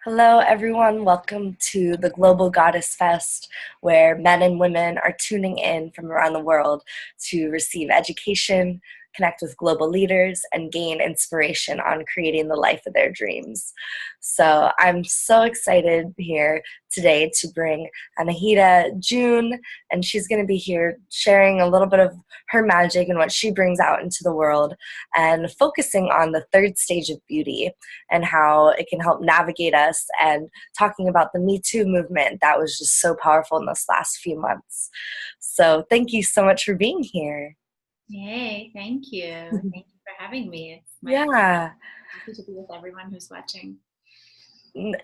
Hello, everyone. Welcome to the Global Goddess Fest, where men and women are tuning in from around the world to receive education, connect with global leaders, and gain inspiration on creating the life of their dreams. So I'm so excited here today to bring Anahita Joon, and she's going to be here sharing a little bit of her magic and what she brings out into the world, and focusing on the third stage of beauty and how it can help navigate us, and talking about the Me Too movement that was just so powerful in this last few months. So thank you so much for being here. Yay, thank you. Thank you for having me. It's my Yeah. happy to be with everyone who's watching.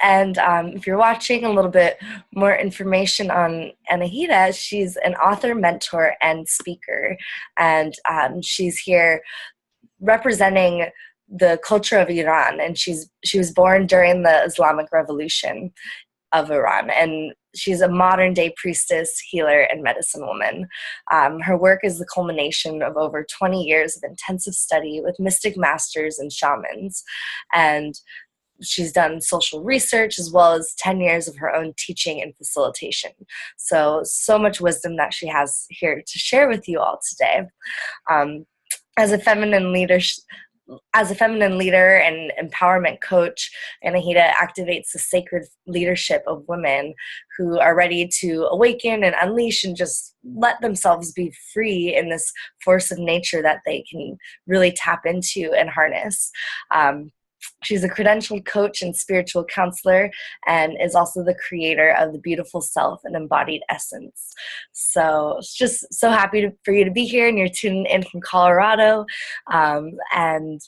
And if you're watching, a little bit more information on Anahita. She's an author, mentor, and speaker. And she's here representing the culture of Iran. And she was born during the Islamic Revolution of Iran. And she's a modern day priestess, healer, and medicine woman. Her work is the culmination of over 20 years of intensive study with mystic masters and shamans. And she's done social research as well as 10 years of her own teaching and facilitation. So much wisdom that she has here to share with you all today. As a feminine leader and empowerment coach, Anahita activates the sacred leadership of women who are ready to awaken and unleash and just let themselves be free in this force of nature that they can really tap into and harness. She's a credentialed coach and spiritual counselor, and is also the creator of The Beautiful Self and Embodied Essence. So it's just so happy for you to be here, and you're tuning in from Colorado. And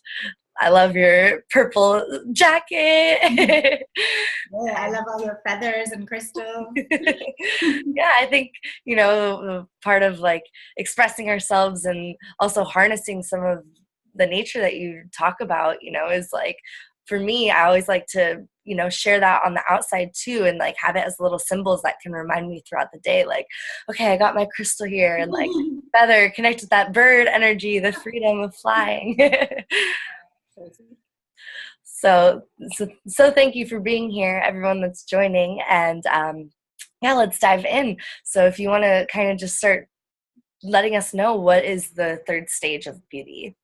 I love your purple jacket. Yeah, I love all your feathers and crystals. Yeah, I think, part of like expressing ourselves and also harnessing some of the nature that you talk about, is like, for me, I always like to, share that on the outside too, and like have it as little symbols that can remind me throughout the day, like, okay, I got my crystal here, and like feather, connect with that bird energy, the freedom of flying. So thank you for being here, everyone that's joining, and yeah, let's dive in. So if you want to kind of just start letting us know, what is the third stage of beauty?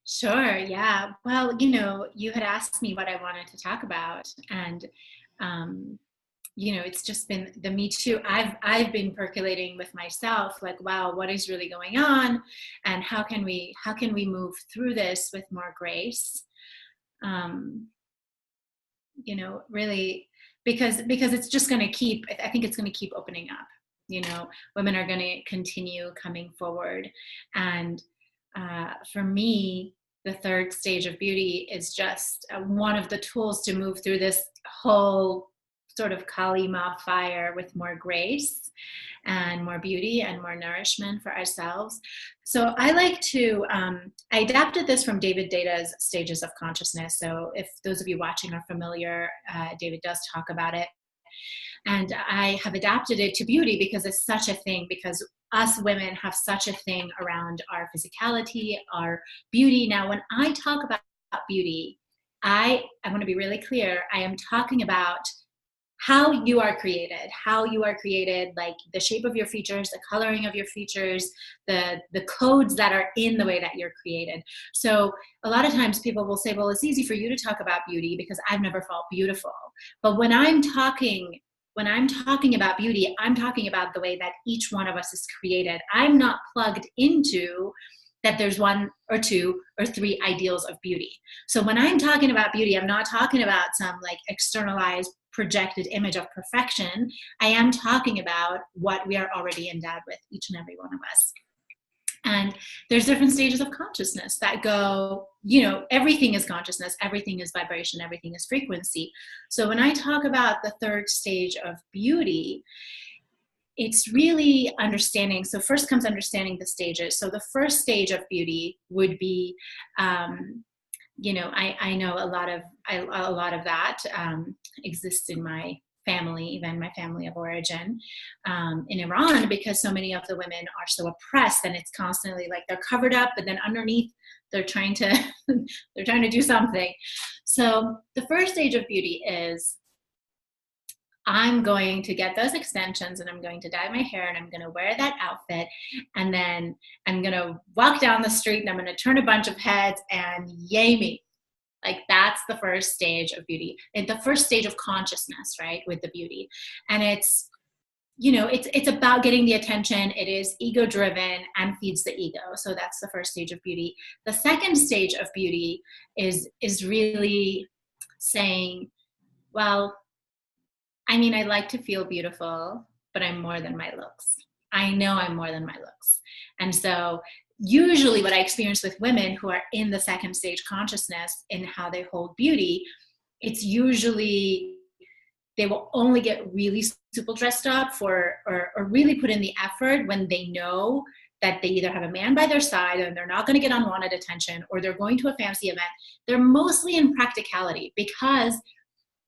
Sure, yeah. Well, you had asked me what I wanted to talk about, and it's just been the Me Too. I've been percolating with myself, like, wow, what is really going on, and how can we move through this with more grace? Really, because it's just going to keep. I think it's going to keep opening up. Women are going to continue coming forward, and for me, the third stage of beauty is just one of the tools to move through this whole sort of Kali Ma fire with more grace and more beauty and more nourishment for ourselves. So I like to, I adapted this from David Data's Stages of Consciousness. So if those of you watching are familiar, David does talk about it. And I have adapted it to beauty because it's such a thing, because us women have such a thing around our physicality, our beauty. Now, when I talk about beauty, I want to be really clear. I am talking about how you are created, like the shape of your features, the coloring of your features, the codes that are in the way that you're created. So a lot of times people will say, well, it's easy for you to talk about beauty because I've never felt beautiful. But when I'm talking about beauty, I'm talking about the way that each one of us is created. I'm not plugged into that there's one or two or three ideals of beauty. So when I'm talking about beauty, I'm not talking about some like externalized projected image of perfection. I am talking about what we are already endowed with, each and every one of us. And there's different stages of consciousness that go, everything is consciousness, everything is vibration, everything is frequency. So when I talk about the third stage of beauty, it's really understanding. So first comes understanding the stages. So the first stage of beauty would be, I know a lot of that exists in my family, even my family of origin, in Iran, because so many of the women are so oppressed, and it's constantly like they're covered up, but then underneath they're trying to do something. So the first stage of beauty is, I'm going to get those extensions and I'm going to dye my hair and I'm going to wear that outfit. And then I'm going to walk down the street and I'm going to turn a bunch of heads and yay me. Like that's the first stage of beauty and the first stage of consciousness, right? With the beauty. And it's, it's about getting the attention. It is ego driven and feeds the ego. So that's the first stage of beauty. The second stage of beauty is really saying, well, I mean, I like to feel beautiful, but I'm more than my looks. I know I'm more than my looks. And so usually what I experience with women who are in the second stage consciousness in how they hold beauty, it's usually they will only get really super dressed up or really put in the effort when they know that they either have a man by their side and they're not going to get unwanted attention, or they're going to a fancy event. They're mostly in practicality because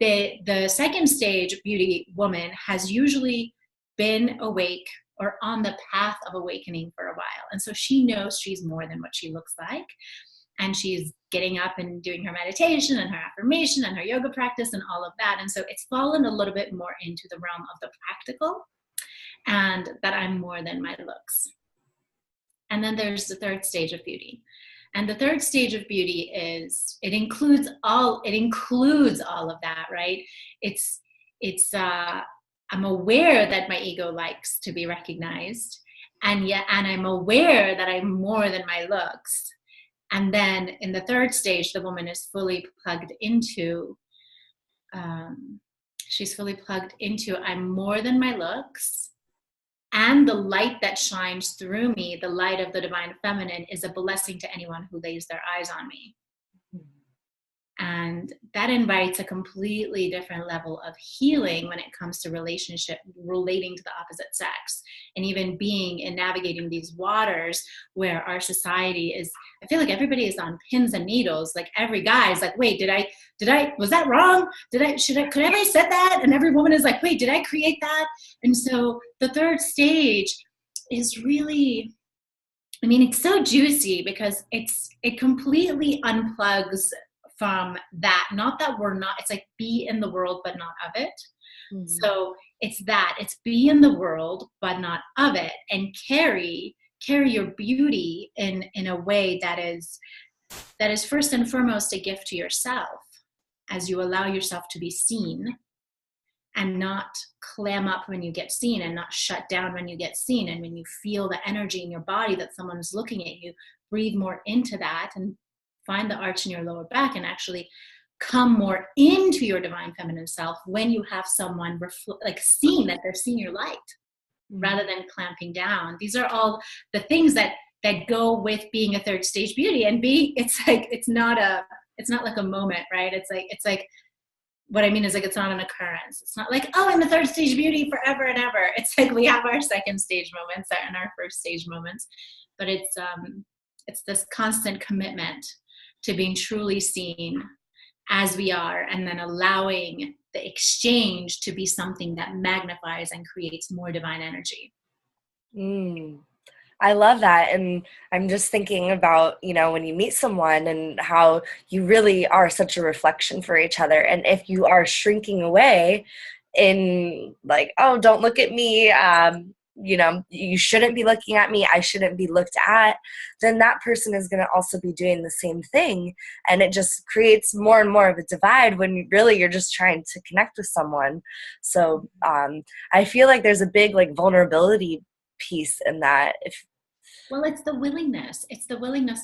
the second stage beauty woman has usually been awake or on the path of awakening for a while. And so she knows she's more than what she looks like. And she's getting up and doing her meditation and her affirmation and her yoga practice and all of that. And so it's fallen a little bit more into the realm of the practical and that I'm more than my looks. And then there's the third stage of beauty. And the third stage of beauty is, it includes all of that, right? I'm aware that my ego likes to be recognized, and I'm aware that I'm more than my looks. And then in the third stage, the woman is fully plugged into, I'm more than my looks. And the light that shines through me, the light of the divine feminine, is a blessing to anyone who lays their eyes on me. And that invites a completely different level of healing when it comes to relating to the opposite sex, and even being and navigating these waters where our society is, I feel like everybody is on pins and needles. Like every guy is like, wait, was that wrong? Could I have said that? And every woman is like, wait, did I create that? And so the third stage is really, I mean, it's so juicy because it completely unplugs from that. Not that it's like be in the world, but not of it. Mm-hmm. So it's be in the world, but not of it, and carry your beauty in a way that is first and foremost a gift to yourself, as you allow yourself to be seen and not clam up when you get seen, and not shut down when you get seen. And when you feel the energy in your body that someone's looking at you, breathe more into that and find the arch in your lower back, and actually come more into your divine feminine self when you have someone seeing that they're seeing your light, rather than clamping down. These are all the things that go with being a third stage beauty. And it's not like a moment, right? It's like what I mean is, like, it's not an occurrence. It's not like, oh, I'm a third stage beauty forever and ever. It's like we have our second stage moments and our first stage moments, but it's this constant commitment to being truly seen as we are, and then allowing the exchange to be something that magnifies and creates more divine energy. I love that. And I'm just thinking about, when you meet someone and how you really are such a reflection for each other. And if you are shrinking away in like, oh, don't look at me, you shouldn't be looking at me, I shouldn't be looked at, then that person is going to also be doing the same thing. And it just creates more and more of a divide when really you're just trying to connect with someone. So I feel like there's a big vulnerability piece in that. Well, it's the willingness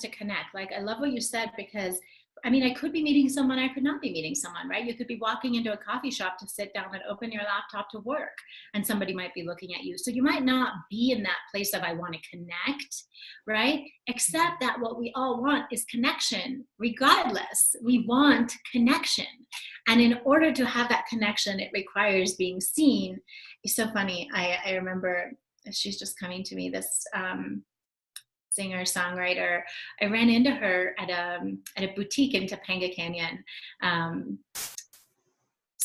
to connect. Like, I love what you said, because I mean, I could be meeting someone, I could not be meeting someone, right? You could be walking into a coffee shop to sit down and open your laptop to work, and somebody might be looking at you. So you might not be in that place of, I want to connect, right? Except that what we all want is connection, regardless. We want connection. And in order to have that connection, it requires being seen. It's so funny. I remember, she's just coming to me, this singer songwriter. I ran into her at a boutique in Topanga Canyon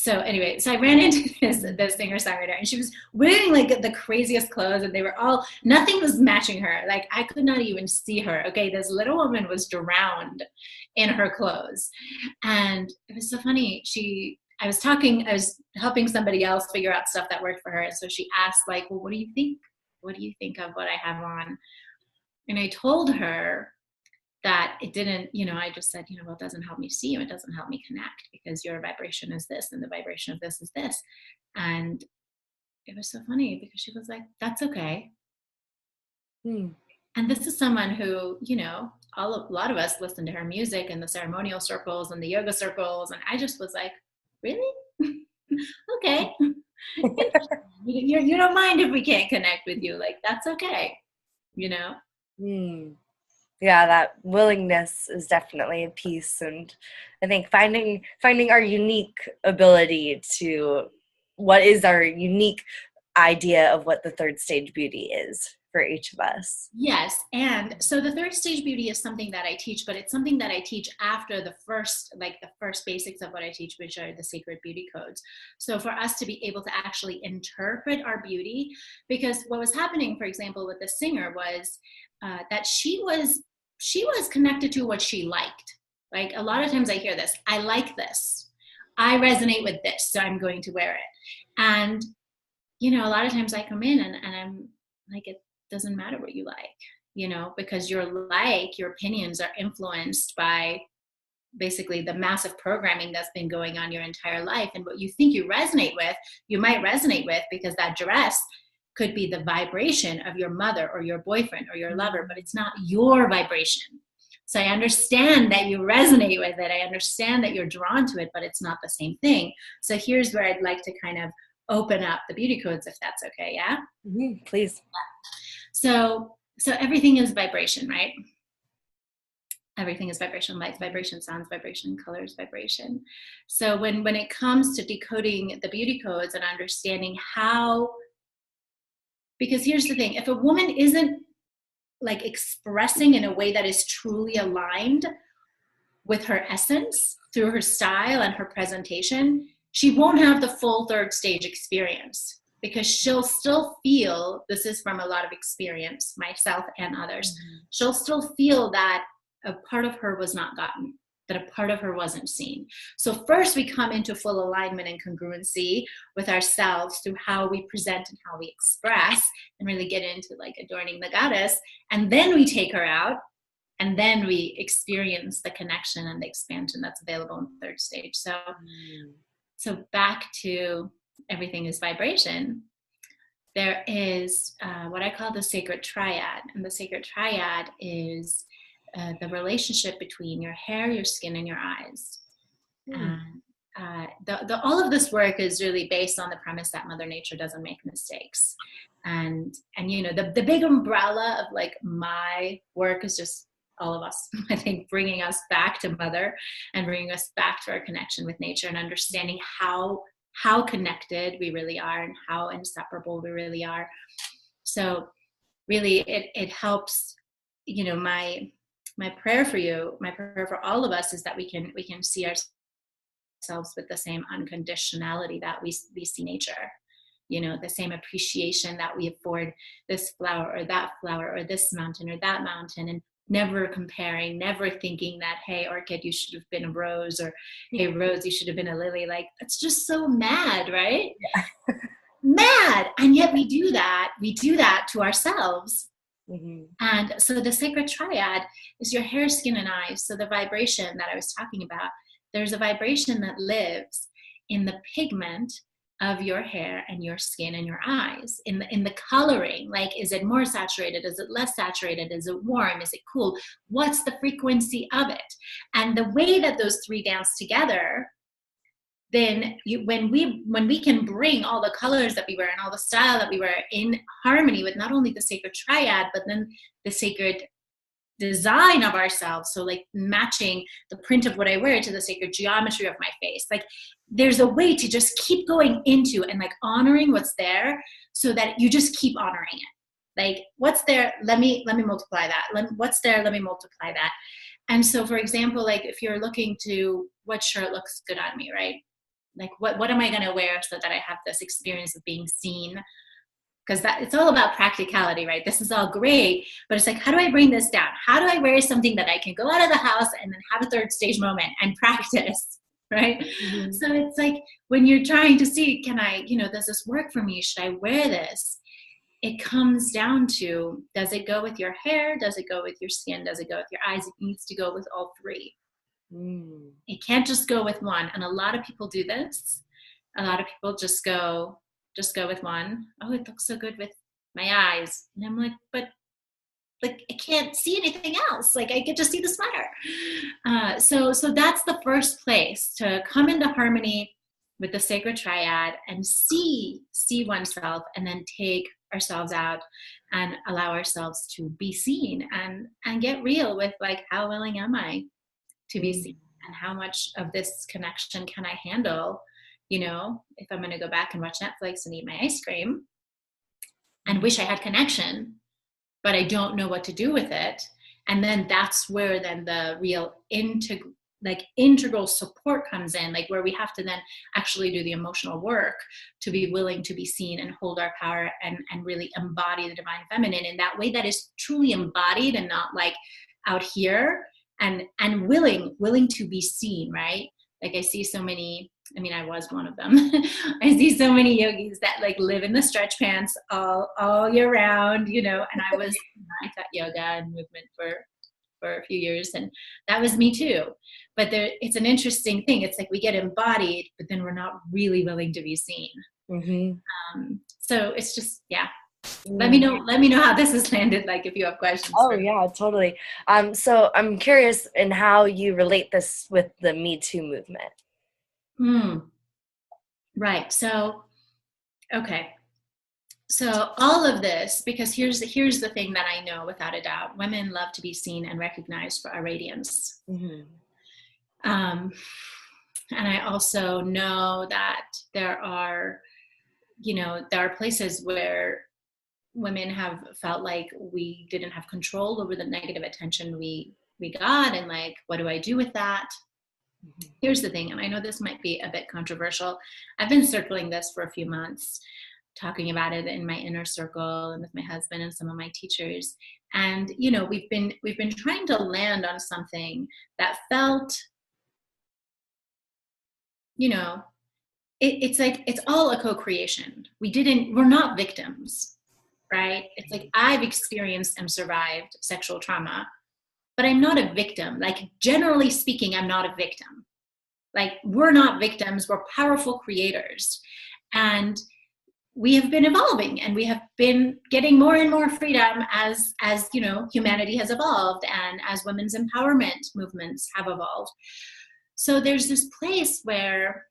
So anyway, so I ran into this singer songwriter, and she was wearing like the craziest clothes, and they were all, nothing was matching her. Like I could not even see her. Okay, this little woman was drowned in her clothes, and it was so funny. I was helping somebody else figure out stuff that worked for her, and so she asked, like, "Well, what do you think? What do you think of what I have on?" And I told her that it didn't, I just said, well, it doesn't help me see you. It doesn't help me connect because your vibration is this and the vibration of this is this. And it was so funny because she was like, that's okay. Mm. And this is someone who, a lot of us listen to her music in the ceremonial circles and the yoga circles. And I just was like, really? Okay. You don't mind if we can't connect with you. Like, that's okay. Mm. Yeah, that willingness is definitely a piece, and I think finding our unique ability to, what is our unique idea of what the third stage beauty is for each of us. Yes. And so the third stage beauty is something that I teach, but it's something that I teach after the first basics of what I teach, which are the sacred beauty codes. So for us to be able to actually interpret our beauty, because what was happening, for example, with the singer was that she was connected to what she liked. Like a lot of times I hear this, I like this, I resonate with this, so I'm going to wear it. And, a lot of times I come in and I'm like, it doesn't matter what you like, because your opinions are influenced by basically the massive programming that's been going on your entire life. And what you think you resonate with, you might resonate with because that dress could be the vibration of your mother or your boyfriend or your lover, but it's not your vibration. So I understand that you resonate with it. I understand that you're drawn to it, but it's not the same thing. So here's where I'd like to kind of open up the beauty codes, if that's okay. Yeah. Mm-hmm. Please. So everything is vibration, right? Everything is vibration, lights, vibration, sounds, vibration, colors, vibration. So when it comes to decoding the beauty codes and understanding how, because here's the thing, if a woman isn't like expressing in a way that is truly aligned with her essence through her style and her presentation, she won't have the full third stage experience, because she'll still feel, this is from a lot of experience, myself and others, she'll still feel that a part of her was not gotten, that a part of her wasn't seen. So first we come into full alignment and congruency with ourselves through how we present and how we express, and really get into like adorning the goddess. And then we take her out, and then we experience the connection and the expansion that's available in the third stage. So back to everything is vibration. There is what I call the sacred triad. And the sacred triad is the relationship between your hair, your skin, and your eyes. And all of this work is really based on the premise that Mother Nature doesn't make mistakes. And the big umbrella of like my work is just all of us, I think, bringing us back to Mother and bringing us back to our connection with nature and understanding how connected we really are and how inseparable we really are. So really it helps, my prayer for you, my prayer for all of us is that we can see ourselves with the same unconditionality that we see nature, the same appreciation that we afford this flower or that flower or this mountain or that mountain, and never comparing, never thinking that, hey, orchid, you should have been a rose, or hey, rose, you should have been a lily. Like, it's just so mad, right? Yeah. Mad. And yet we do that to ourselves. Mm-hmm. And so the sacred triad is your hair, skin, and eyes. So the vibration that I was talking about, there's a vibration that lives in the pigment of your hair and your skin and your eyes, in the coloring. Like, is it more saturated? Is it less saturated? Is it warm? Is it cool? What's the frequency of it? And the way that those three dance together, then when we can bring all the colors that we wear and all the style that we wear in harmony with not only the sacred triad, but then the sacred design of ourselves. So like matching the print of what I wear to the sacred geometry of my face. Like, there's a way to just keep going into and like honoring what's there, so that you just keep honoring it. Like, what's there? Let me multiply that. What's there? Let me multiply that. And so, for example, like if you're looking to what shirt looks good on me, right? Like, what am I going to wear so that I have this experience of being seen? Because that it's all about practicality, right? This is all great, but it's like, how do I bring this down? How do I wear something that I can go out of the house and then have a third stage moment and practice, right? Mm-hmm. So it's like, when you're trying to see, can I, does this work for me? Should I wear this? It comes down to, does it go with your hair? Does it go with your skin? Does it go with your eyes? It needs to go with all three. Mm. It can't just go with one. And a lot of people do this. A lot of people just go with one. Oh, it looks so good with my eyes. And I'm like, but like, I can't see anything else. Like, I get to see the sweater. So that's the first place, to come into harmony with the sacred triad and see oneself, and then take ourselves out and allow ourselves to be seen, and get real with, like, how willing am I to be seen, and how much of this connection can I handle? If I'm going to go back and watch Netflix and eat my ice cream and wish I had connection, but I don't know what to do with it. And then that's where then the real integral support comes in, like, where we have to then actually do the emotional work to be willing to be seen and hold our power, and really embody the divine feminine in that way that is truly embodied, and not like out here, and willing to be seen, right? Like, I see so many, I was one of them. I see so many yogis that like live in the stretch pants all year round, and I taught yoga and movement for a few years, and that was me too. But it's an interesting thing. It's like we get embodied, but then we're not really willing to be seen. So it's just, yeah. Let me know how this has landed, like, if you have questions. Oh, yeah, totally. So I'm curious in how you relate this with the Me Too movement. Right. So, okay. So all of this, because here's the thing that I know without a doubt: women love to be seen and recognized for our radiance. And I also know that there are places where women have felt like we didn't have control over the negative attention we got, and like, what do I do with that? Here's the thing, and I know this might be a bit controversial. I've been circling this for a few months, talking about it in my inner circle and with my husband and some of my teachers. And we've been trying to land on something that felt, it's like, it's all a co-creation. We're not victims, right? It's like, I've experienced and survived sexual trauma, but I'm not a victim. Like, generally speaking, I'm not a victim. Like, we're not victims, we're powerful creators. And we have been evolving, and we have been getting more and more freedom as humanity has evolved, and as women's empowerment movements have evolved. So there's this place where,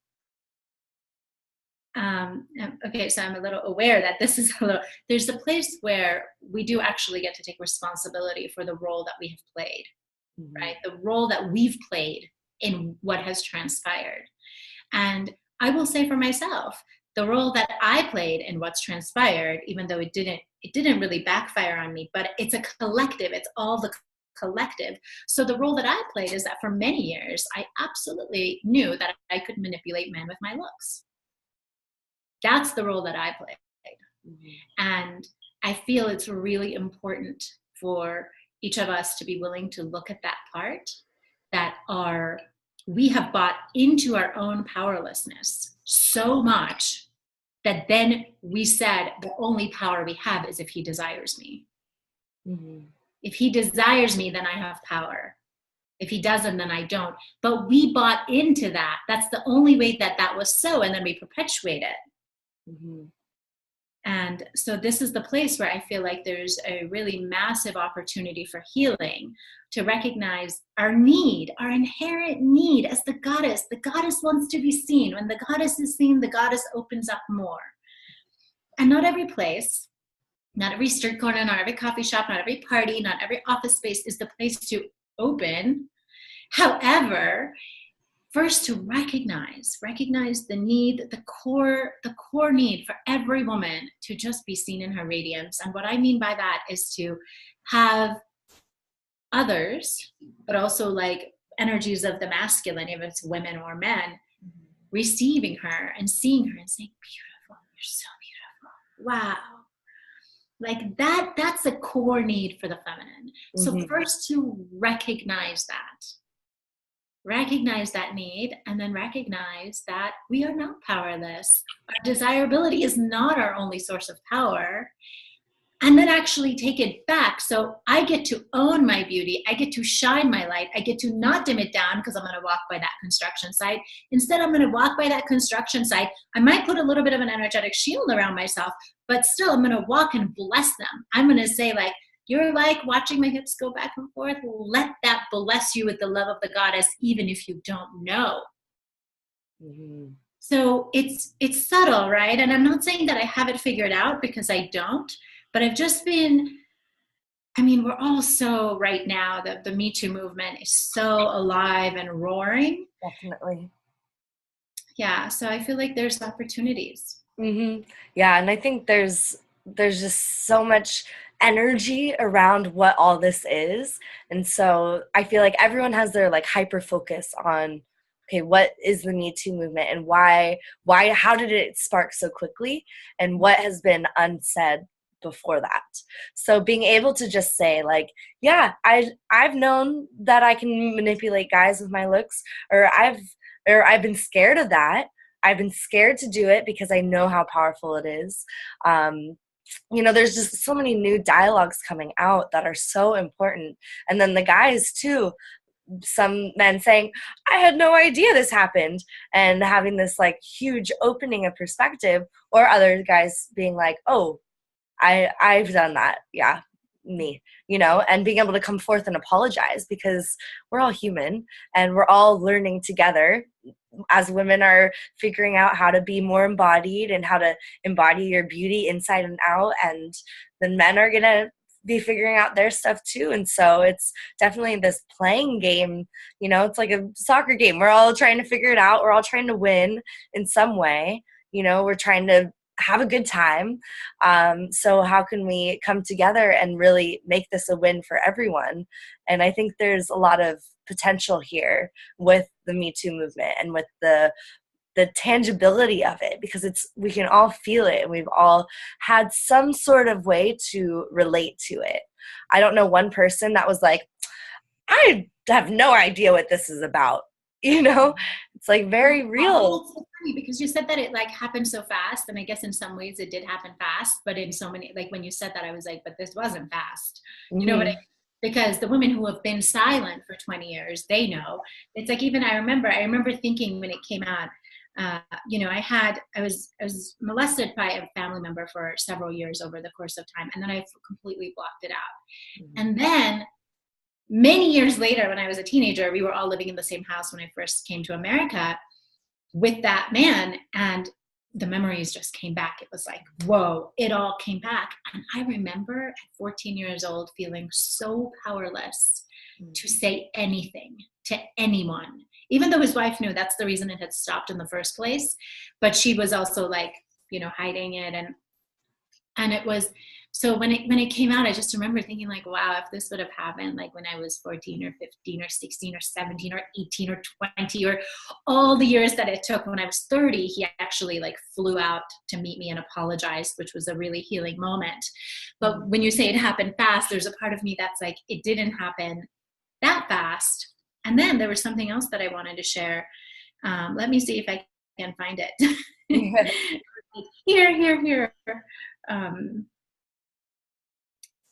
okay, so I'm a little aware that there's a place where we do actually get to take responsibility for the role that we have played, right? The role that we've played in what has transpired. And I will say for myself, the role that I played in what's transpired, even though it didn't really backfire on me, but it's a collective, it's all the collective. So the role that I played is that for many years, I absolutely knew that I could manipulate men with my looks. That's the role that I played. And I feel it's really important for each of us to be willing to look at that part, that we have bought into our own powerlessness so much that then we said the only power we have is if he desires me. If he desires me, then I have power. If he doesn't, then I don't. But we bought into that. That's the only way that was so, and then we perpetuate it. And so this is the place where I feel like there's a really massive opportunity for healing, to recognize our inherent need as the goddess. The goddess wants to be seen. When the goddess is seen, the goddess opens up more. And not every place, not every street corner, not every coffee shop, not every party, not every office space is the place to open. However, first, to recognize the need, the core need for every woman to just be seen in her radiance. And what I mean by that is to have others, but also like energies of the masculine, if it's women or men, receiving her and seeing her and saying, beautiful, you're so beautiful. Wow. Like that's a core need for the feminine. So first to recognize that need, and then recognize that we are not powerless. Our desirability is not our only source of power. And then actually take it back. So I get to own my beauty. I get to shine my light. I get to not dim it down because I'm going to walk by that construction site. Instead, I'm going to walk by that construction site. I might put a little bit of an energetic shield around myself, but still I'm going to walk and bless them. I'm going to say, like, you're like watching my hips go back and forth. Let that bless you with the love of the goddess, even if you don't know. So it's subtle, right? And I'm not saying that I have it figured out, because I don't. But I've just been, I mean, we're all so right now, the Me Too movement is so alive and roaring. Definitely. Yeah, so I feel like there's opportunities. Yeah, and I think there's just so much energy around what all this is. And so I feel like everyone has their like hyper focus on, okay, what is the Me Too movement, and why, how did it spark so quickly, and what has been unsaid before that. So being able to just say, like, yeah, I've known that I can manipulate guys with my looks, or I've been scared of that. I've been scared to do it because I know how powerful it is. There's just so many new dialogues coming out that are so important. And then the guys too, some men saying, I had no idea this happened, and having this like huge opening of perspective, or other guys being like, oh, I've done that. Yeah, me, and being able to come forth and apologize, because we're all human and we're all learning together. As women are figuring out how to be more embodied and how to embody your beauty inside and out, and then men are going to be figuring out their stuff too. And so it's definitely this playing game, it's like a soccer game. We're all trying to figure it out. We're all trying to win in some way. We're trying to have a good time. So how can we come together and really make this a win for everyone? And I think there's a lot of potential here with the Me Too movement and with the tangibility of it, because we can all feel it, and we've all had some sort of way to relate to it. I don't know one person that was like, I have no idea what this is about. It's like very real. It's so funny because you said that it like happened so fast, and I guess in some ways it did happen fast, but in so many, like when you said that, I was like, but this wasn't fast. You know what I mean? Because the women who have been silent for 20 years, they know. It's like, even I remember thinking when it came out, I was molested by a family member for several years over the course of time, and then I completely blocked it out. And then many years later, when I was a teenager, we were all living in the same house when I first came to America with that man, and the memories just came back. It was like, whoa, it all came back. And I remember at 14 years old feeling so powerless to say anything to anyone, even though his wife knew that's the reason it had stopped in the first place. But she was also like, hiding it. And it was, so when it came out, I just remember thinking like, wow, if this would have happened like when I was 14 or 15 or 16 or 17 or 18 or 20, or all the years that it took, when I was 30, he actually like flew out to meet me and apologized, which was a really healing moment. But when you say it happened fast, there's a part of me that's like, it didn't happen that fast. And then there was something else that I wanted to share. Let me see if I can find it. Here.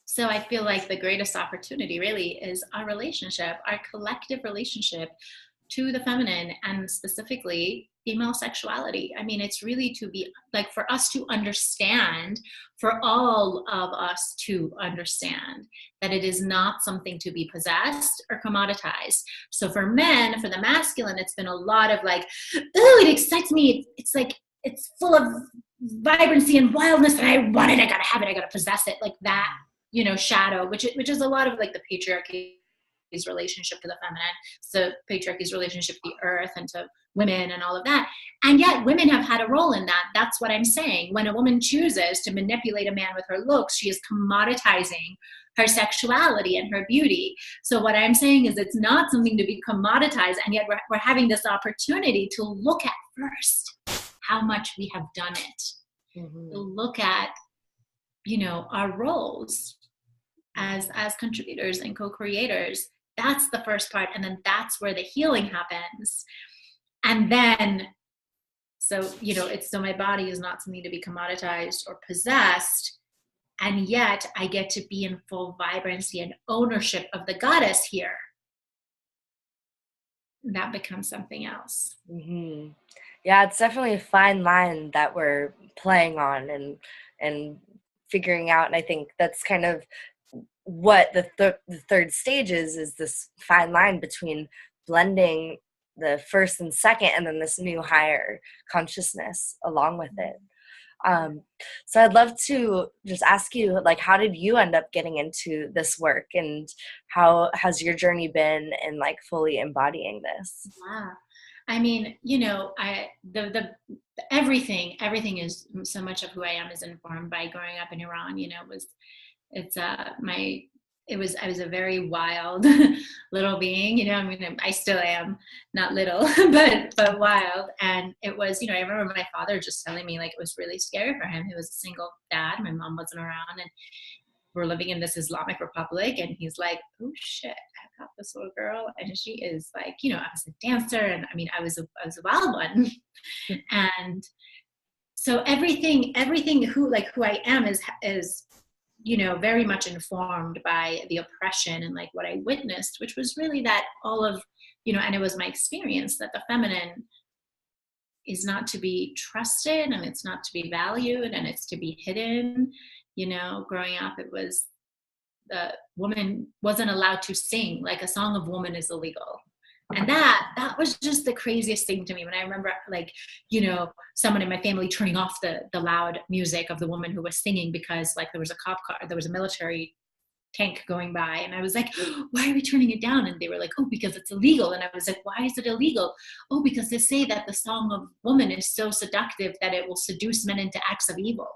So I feel like the greatest opportunity really is our relationship, our collective relationship to the feminine, and specifically female sexuality. I mean, it's really to be like, for us to understand, for all of us to understand that it is not something to be possessed or commoditized. So for men, for the masculine, it's been a lot of like, oh, it excites me. It's like, it's full of vibrancy and wildness, and I want it. I gotta have it. I gotta possess it, like that, shadow, which is a lot of like the patriarchy's relationship to the feminine, so patriarchy's relationship to the earth and to women and all of that. And yet women have had a role in that. That's what I'm saying. When a woman chooses to manipulate a man with her looks, she is commoditizing her sexuality and her beauty. So what I'm saying is, it's not something to be commoditized, and yet we're having this opportunity to look at first how much we have done it. Mm-hmm. Look at, our roles as contributors and co-creators. That's the first part. And then that's where the healing happens. And then, so my body is not something to be commoditized or possessed. And yet I get to be in full vibrancy and ownership of the goddess here. That becomes something else. Mm-hmm. Yeah, it's definitely a fine line that we're playing on and figuring out. And I think that's kind of what the third stage is this fine line between blending the first and second, and then this new higher consciousness along with it. So I'd love to just ask you, like, how did you end up getting into this work, and how has your journey been in like fully embodying this? Yeah. I mean, the everything is, so much of who I am is informed by growing up in Iran. I was a very wild little being, I mean, I still am, not little, but wild. And it was, I remember my father just telling me, like, it was really scary for him. He was a single dad. My mom wasn't around, and we're living in this Islamic republic, and he's like, oh shit, I've got this little girl, and she is like, I was a dancer, and I mean, I was a wild one. And so everything who I am is very much informed by the oppression and like what I witnessed, which was really that all of, and it was my experience that the feminine is not to be trusted, and it's not to be valued, and it's to be hidden. Growing up, it was, the woman wasn't allowed to sing, like a song of woman is illegal. And that was just the craziest thing to me. When I remember, like, someone in my family turning off the loud music of the woman who was singing because, like, there was a cop car, there was a military tank going by, and I was like, why are we turning it down? And they were like, oh, because it's illegal. And I was like, why is it illegal? Oh, because they say that the song of woman is so seductive that it will seduce men into acts of evil.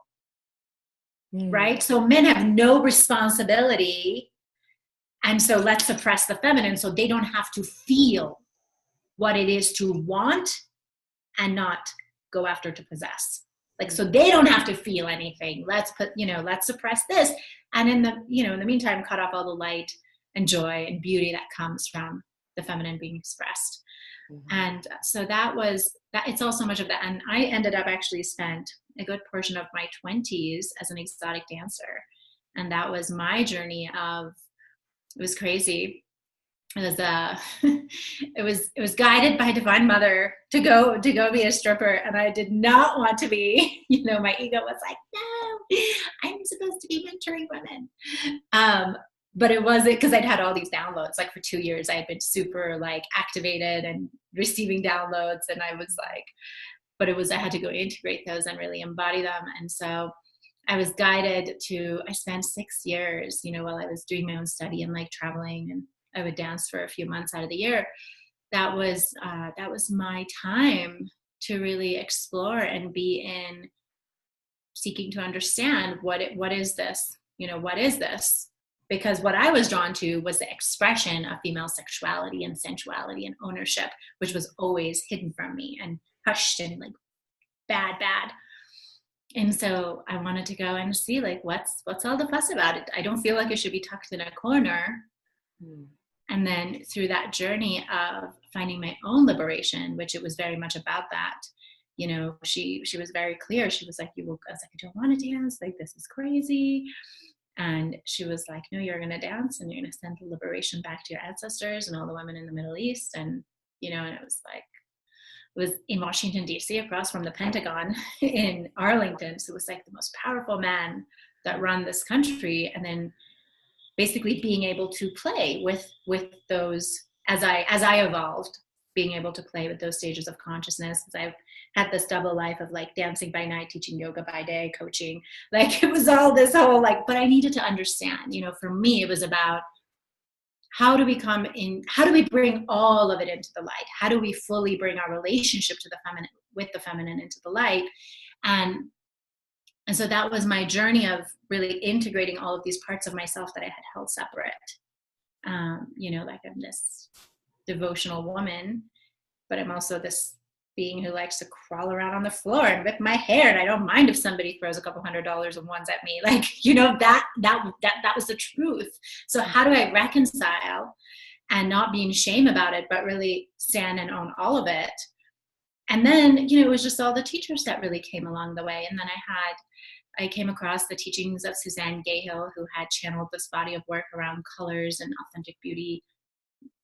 Right? So men have no responsibility, and so let's suppress the feminine so they don't have to feel what it is to want and not go after to possess. Like, so they don't have to feel anything. Let's suppress this. And in the meantime, cut off all the light and joy and beauty that comes from the feminine being expressed. Mm-hmm. And so that was that. It's also much of that. And I ended up actually spent a good portion of my 20s as an exotic dancer. And that was my journey of, it was crazy. It was it was guided by Divine Mother to go be a stripper, and I did not want to be. My ego was like, no, I'm supposed to be mentoring women. But it wasn't, because I'd had all these downloads. Like, for 2 years, I had been super like activated and receiving downloads, and I was like, but it was, I had to go integrate those and really embody them. And so I was guided to. I spent 6 years, while I was doing my own study and like traveling, and I would dance for a few months out of the year. That was my time to really explore and be in seeking to understand what is this, what is this? Because what I was drawn to was the expression of female sexuality and sensuality and ownership, which was always hidden from me and hushed and like bad. And so I wanted to go and see, like, what's all the fuss about it? I don't feel like it should be tucked in a corner. And then through that journey of finding my own liberation, which it was very much about that, she was very clear. She was like, I was like, I don't want to dance. Like, this is crazy. And she was like, no, you're going to dance, and you're going to send the liberation back to your ancestors and all the women in the Middle East. And, and it was like, it was in Washington, D.C., across from the Pentagon in Arlington. So it was like the most powerful men that run this country. And then basically being able to play with those, as I evolved, being able to play with those stages of consciousness. Because I've had this double life of like dancing by night, teaching yoga by day, coaching. Like, it was all this whole like, but I needed to understand, for me, it was about how do we bring all of it into the light? How do we fully bring our relationship to the feminine, with the feminine, into the light? And so that was my journey of really integrating all of these parts of myself that I had held separate. Like, I'm this devotional woman, but I'm also this being who likes to crawl around on the floor and rip my hair, and I don't mind if somebody throws a couple $100 of ones at me. Like, you know, that was the truth. So how do I reconcile and not being shame about it, but really stand and own all of it? And then, you know, it was just all the teachers that really came along the way. And then I came across the teachings of Suzanne Gahill, who had channeled this body of work around colors and authentic beauty.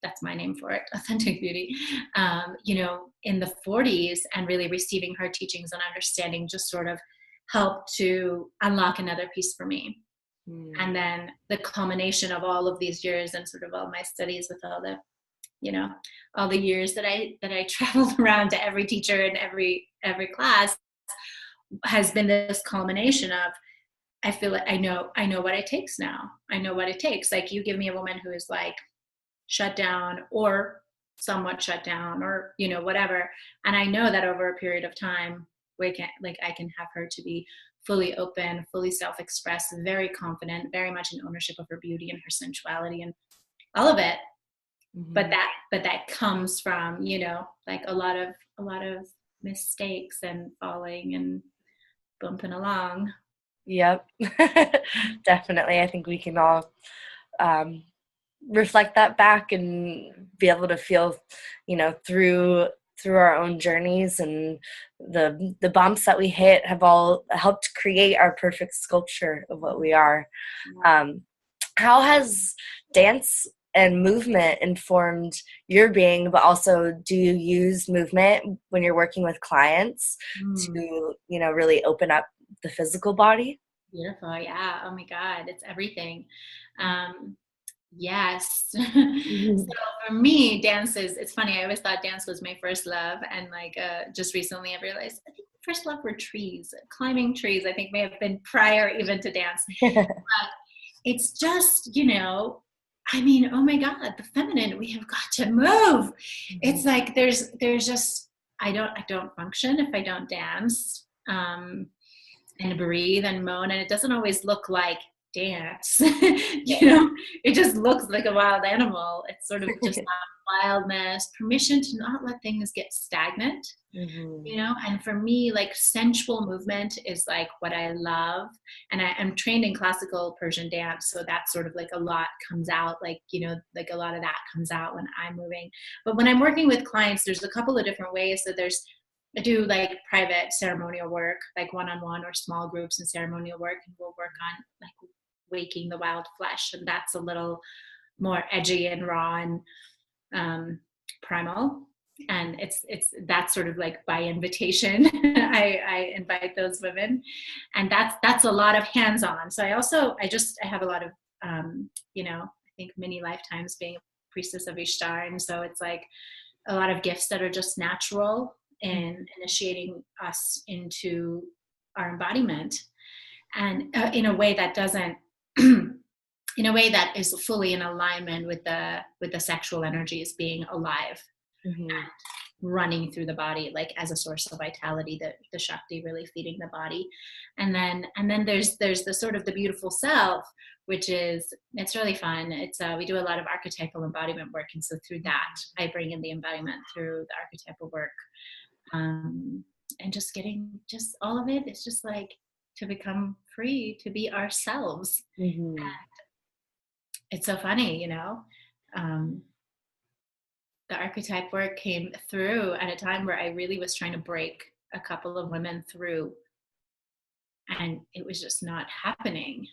That's my name for it, authentic beauty, you know, in the 40s, and really receiving her teachings and understanding just sort of helped to unlock another piece for me. And then the culmination of all of these years and sort of all my studies with all the, you know, all the years that I traveled around to every teacher and every class, has been this culmination of, I feel like I know what it takes now. I know what it takes. Like, you give me a woman who is like shut down or somewhat shut down, or, you know, whatever. And I know that over a period of time, I can have her to be fully open, fully self-expressed, very confident, very much in ownership of her beauty and her sensuality and all of it. But that comes from, you know, like a lot of mistakes and falling and bumping along. Yep. Definitely. I think we can all reflect that back and be able to feel, you know, through our own journeys, and the bumps that we hit have all helped create our perfect sculpture of what we are. How has dance and movement informed your being, but also do you use movement when you're working with clients to, you know, really open up the physical body? Beautiful. Yeah. Oh my God. It's everything. Yes. So for me, dance is, it's funny. I always thought dance was my first love. And like, just recently I realized, I think my first love were trees, climbing trees. I think may have been prior even to dance. But it's just, you know, I mean, oh my God, the feminine, we have got to move. It's like, there's just, I don't function if I don't dance, and breathe and moan. And it doesn't always look like dance. You know, it just looks like a wild animal. It's sort of just that wildness, permission to not let things get stagnant. You know, and for me, like, sensual movement is like what I love. And I'm trained in classical Persian dance, so that's sort of like a lot comes out, like, you know, like a lot of that comes out when I'm moving. But when I'm working with clients, there's a couple of different ways. So I do like private ceremonial work, like one-on-one or small groups in ceremonial work, and we'll work on like waking the wild flesh, and that's a little more edgy and raw and primal. And it's that's sort of like by invitation. I invite those women, and that's a lot of hands-on. So I have a lot of you know, I think many lifetimes being a priestess of Ishtar, and so it's like a lot of gifts that are just natural in initiating us into our embodiment, and in a way that doesn't in a way that is fully in alignment with the sexual energies being alive and running through the body, like as a source of vitality, the Shakti really feeding the body. And then there's the sort of the beautiful self, which is, it's really fun. It's we do a lot of archetypal embodiment work, and so through that I bring in the embodiment through the archetypal work, and just getting just all of it. It's just like to become free, to be ourselves. And it's so funny, you know, the archetype work came through at a time where I really was trying to break a couple of women through, and it was just not happening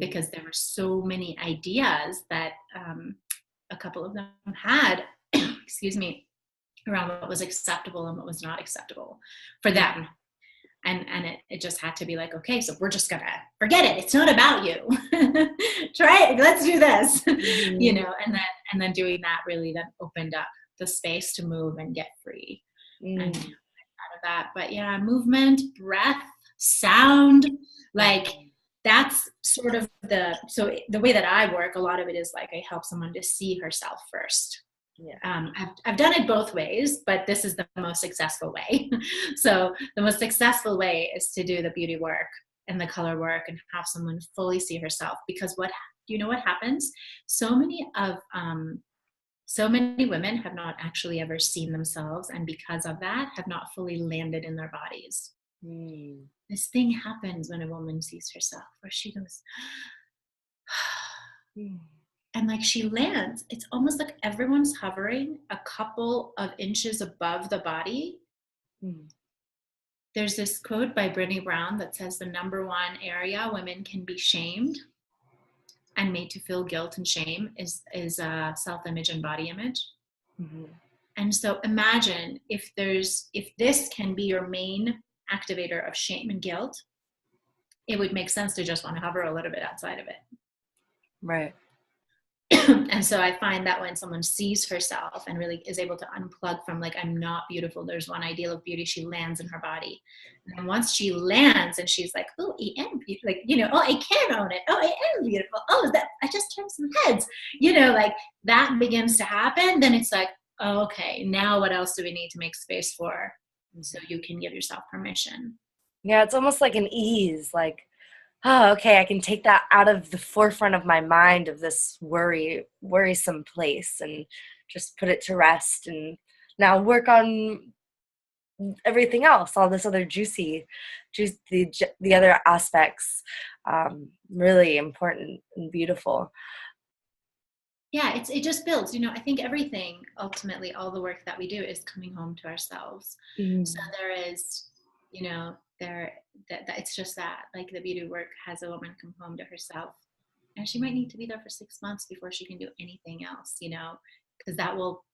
because there were so many ideas that a couple of them had, excuse me, around what was acceptable and what was not acceptable for them. And it just had to be like, okay, so we're just gonna forget it. It's not about you. Try it. Let's do this. You know, and then doing that really then opened up the space to move and get free. And out of that. But yeah, movement, breath, sound, like that's sort of so the way that I work, a lot of it is like I help someone to see herself first. I've done it both ways, but this is the most successful way. So the most successful way is to do the beauty work and the color work and have someone fully see herself. Because what happens? So many of So many women have not actually ever seen themselves, and because of that, have not fully landed in their bodies. Mm. This thing happens when a woman sees herself, where she goes, Mm. and like she lands. It's almost like everyone's hovering a couple of inches above the body. Mm. There's this quote by Brené Brown that says the number one area women can be shamed and made to feel guilt and shame is self-image and body image. Mm-hmm. And so imagine if this can be your main activator of shame and guilt, it would make sense to just want to hover a little bit outside of it. Right. And so I find that when someone sees herself and really is able to unplug from like, I'm not beautiful, there's one ideal of beauty, she lands in her body. And then once she lands and she's like, oh, I am beautiful, like, oh, I can own it. Oh, I am beautiful. Oh, that I just turned some heads, like that begins to happen. Then it's like, oh, okay, now what else do we need to make space for? So you can give yourself permission. Yeah, it's almost like an ease, like, oh, okay, I can take that out of the forefront of my mind of this worrisome place and just put it to rest and now work on everything else, all this other the other aspects, really important and beautiful. Yeah, it just builds. I think everything, ultimately, all the work that we do is coming home to ourselves. So Mm. there is, there that it's just that, like the beauty work has a woman come home to herself, and she might need to be there for 6 months before she can do anything else, because that will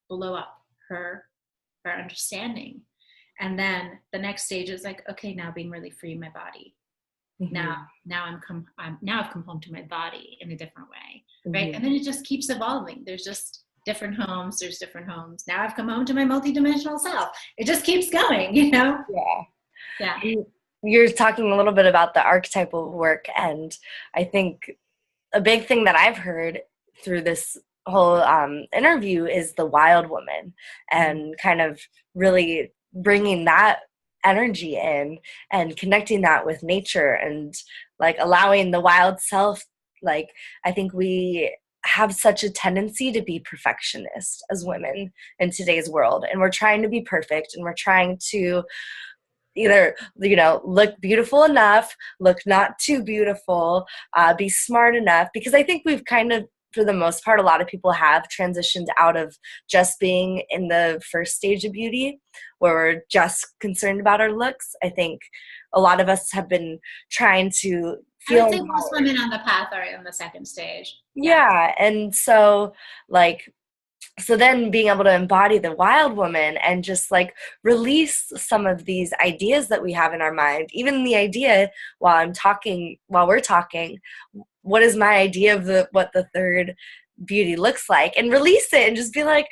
blow up her understanding. And then the next stage is like, okay, now being really free in my body. Now Mm-hmm. now I've come home to my body in a different way, right? Mm-hmm. And then it just keeps evolving. There's just different homes. There's different homes. Now I've come home to my multidimensional self. It just keeps going, Yeah. Yeah. You're talking a little bit about the archetypal work, and I think a big thing that I've heard through this whole interview is the wild woman, and kind of really bringing that energy in and connecting that with nature and like allowing the wild self. Like, I think we have such a tendency to be perfectionist as women in today's world, and we're trying to be perfect, and we're trying to either look beautiful enough, look not too beautiful, be smart enough, because I think we've kind of, for the most part, a lot of people have transitioned out of just being in the first stage of beauty where we're just concerned about our looks. I think a lot of us have been trying to I feel would say most empowered. women on the path are in the second stage. Yeah. Yeah, and so like, so then being able to embody the wild woman and just like release some of these ideas that we have in our mind, even the idea while we're talking, what is my idea of what the third beauty looks like, and release it and just be like,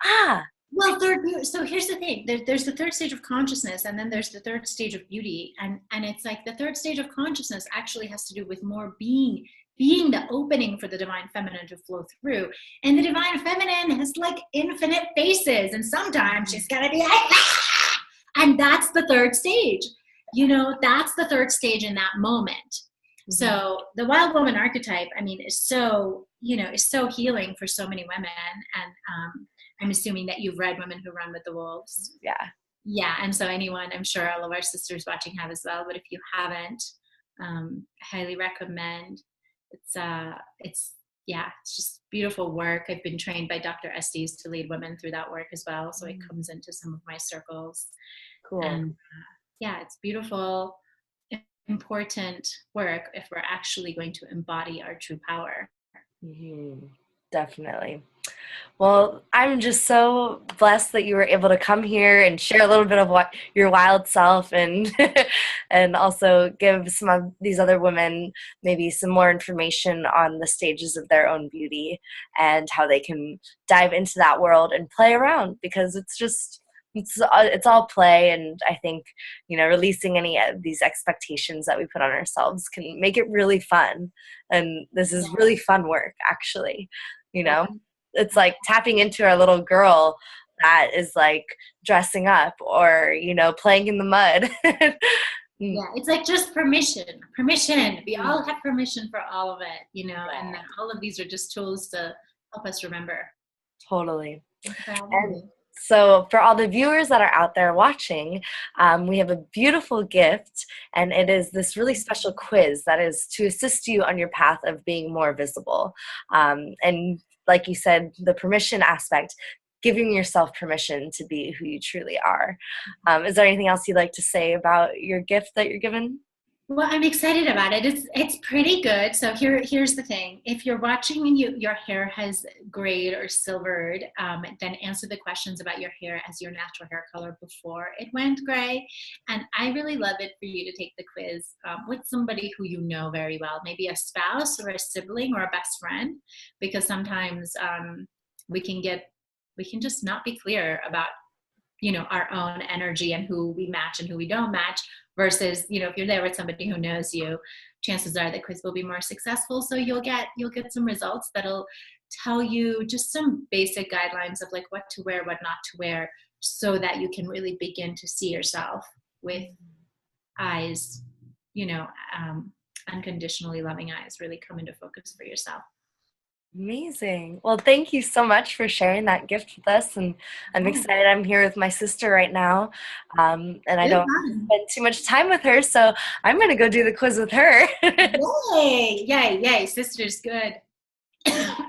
ah. Well, so here's the thing. There's the third stage of consciousness, and then there's the third stage of beauty. And it's like the third stage of consciousness actually has to do with more being the opening for the divine feminine to flow through. And the divine feminine has like infinite faces, and sometimes she's gonna be like, ah! And that's the third stage. That's the third stage in that moment. Mm-hmm. So the wild woman archetype, I mean, is so healing for so many women. And I'm assuming that you've read Women Who Run with the Wolves. Yeah. Yeah. And so I'm sure all of our sisters watching have as well. But if you haven't, I highly recommend. It's just beautiful work. I've been trained by Dr. Estes to lead women through that work as well. So it comes into some of my circles. Cool. And it's beautiful, important work if we're actually going to embody our true power. Mm-hmm. Definitely. Well, I'm just so blessed that you were able to come here and share a little bit of what your wild self, and and also give some of these other women maybe some more information on the stages of their own beauty and how they can dive into that world and play around, because it's all play. And I think, releasing any of these expectations that we put on ourselves can make it really fun. And this is really fun work, actually. It's like tapping into our little girl that is like dressing up or, playing in the mud. Yeah, it's like just permission. We all have permission for all of it, and then all of these are just tools to help us remember. Totally. Thanks for having And me. so, for all the viewers that are out there watching, we have a beautiful gift, and it is this really special quiz that is to assist you on your path of being more visible. And like you said, the permission aspect, giving yourself permission to be who you truly are. Is there anything else you'd like to say about your gift that you're given? Well, I'm excited about it. It's pretty good. So here's the thing. If you're watching and your hair has grayed or silvered, then answer the questions about your hair as your natural hair color before it went gray. And I really love it for you to take the quiz with somebody who you know very well, maybe a spouse or a sibling or a best friend, because sometimes we can get we can just not be clear about our own energy and who we match and who we don't match versus if you're there with somebody who knows you, chances are the quiz will be more successful. So you'll get some results that'll tell you just some basic guidelines of like what to wear, what not to wear, so that you can really begin to see yourself with eyes, you know unconditionally loving eyes really come into focus for yourself. Amazing. Well, thank you so much for sharing that gift with us. And I'm Yeah, excited. I'm here with my sister right now. And I really don't fun. spend too much time with her. So I'm going to go do the quiz with her. Yay, yay, yay, sister's good. Perfect.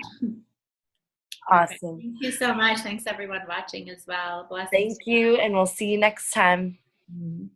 Awesome. Thank you so much. Thanks everyone watching as well. Blessings. Thank you. And we'll see you next time. Mhm.